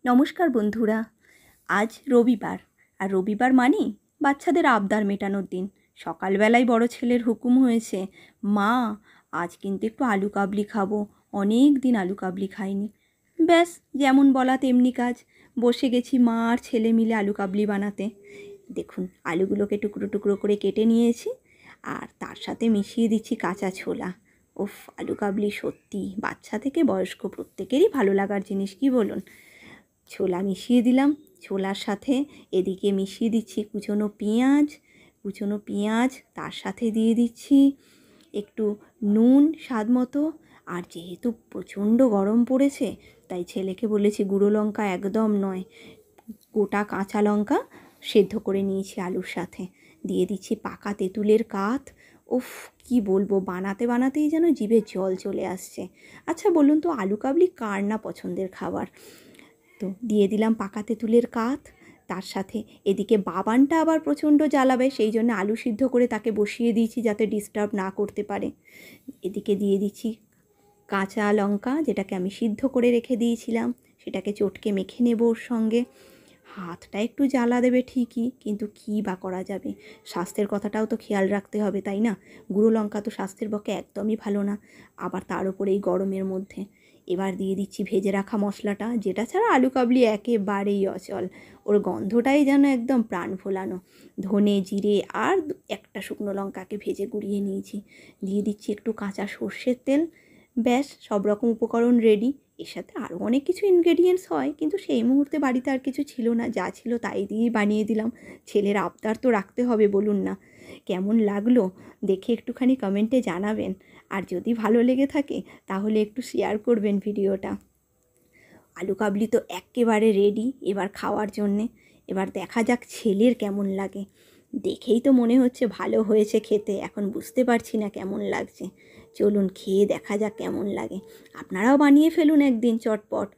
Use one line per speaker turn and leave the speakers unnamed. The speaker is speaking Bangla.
নমস্কার বন্ধুরা। আজ রবিবার, আর রবিবার মানেই বাচ্চাদের আবদার মেটানোর দিন। সকালবেলায় বড় ছেলের হুকুম হয়েছে, মা আজ কিন্তু একটু আলু কাবলি খাবো, অনেক দিন আলু কাবলি খাইনি। ব্যাস, যেমন বলা তেমনি কাজ। বসে গেছি মা আর ছেলে মিলে আলু কাবলি বানাতে। দেখুন, আলুগুলোকে টুকরো টুকরো করে কেটে নিয়েছি, আর তার সাথে মিশিয়ে দিচ্ছি কাঁচা ছোলা। উফ, আলু কাবলি সত্যি বাচ্চা থেকে বয়স্ক প্রত্যেকেরই ভালো লাগার জিনিস, কি বলুন। ছোলা মিশিয়ে দিলাম, ছোলার সাথে এদিকে মিশিয়ে দিচ্ছি কুচনো পেঁয়াজ, তার সাথে দিয়ে দিচ্ছি একটু নুন স্বাদ মতো। আর যেহেতু প্রচণ্ড গরম পড়েছে, তাই ছেলেকে বলেছি গুঁড়ো লঙ্কা একদম নয়, গোটা কাঁচা লঙ্কা সেদ্ধ করে নিয়েছি আলুর সাথে। দিয়ে দিচ্ছি পাকা তেঁতুলের কাঠ। উফ, কি বলবো, বানাতে বানাতেই যেন জিভে জল চলে আসছে। আচ্ছা বলুন তো, আলু কাবলি কার না পছন্দের খাবার? তো দিয়ে দিলাম পাকা তেঁতুলের কাঠ। তার সাথে এদিকে বাবানটা আবার প্রচণ্ড জ্বালাবে, সেই জন্য আলু সিদ্ধ করে তাকে বসিয়ে দিয়েছি যাতে ডিস্টার্ব না করতে পারে। এদিকে দিয়ে দিচ্ছি কাঁচা লঙ্কা, যেটাকে আমি সিদ্ধ করে রেখে দিয়েছিলাম, সেটাকে চটকে মেখে নেব ওর সঙ্গে। হাতটা একটু জ্বালা দেবে ঠিকই, কিন্তু কী বা করা যাবে, স্বাস্থ্যের কথাটাও তো খেয়াল রাখতে হবে, তাই না? গুঁড়ো লঙ্কা তো স্বাস্থ্যের পক্ষে একদমই ভালো না, আবার তার উপরে এই গরমের মধ্যে। এবার দিয়ে দিচ্ছি ভেজে রাখা মশলাটা, যেটা ছাড়া আলু কাবলি একেবারেই অচল। ওর গন্ধটাই যেন একদম প্রাণ ফোলানো। ধনে জিরে আর একটা শুকনো লঙ্কাকে ভেজে গুঁড়িয়ে নিয়েছি। দিয়ে দিচ্ছি একটু কাঁচা সর্ষের তেল। ব্যাস, সব রকম উপকরণ রেডি। এর সাথে আরও অনেক কিছু ইনগ্রেডিয়েন্টস হয়, কিন্তু সেই মুহূর্তে বাড়িতে আর কিছু ছিল না, যা ছিল তাই দিয়েই বানিয়ে দিলাম। ছেলের আবদার তো রাখতে হবে, বলুন না। কেমন লাগলো দেখে একটুখানি কমেন্টে জানাবেন, আর যদি ভালো লেগে থাকে তাহলে একটু শেয়ার করবেন ভিডিওটা। আলু কাবলি তো একেবারে রেডি এবার খাওয়ার জন্যে। এবার দেখা যাক ছেলের কেমন লাগে। দেখেই তো মনে হচ্ছে ভালো হয়েছে খেতে, এখন বুঝতে পারছি না কেমন লাগছে। চলুন খেয়ে দেখা যাক কেমন লাগে। আপনারাও বানিয়ে ফেলুন একদিন চটপট।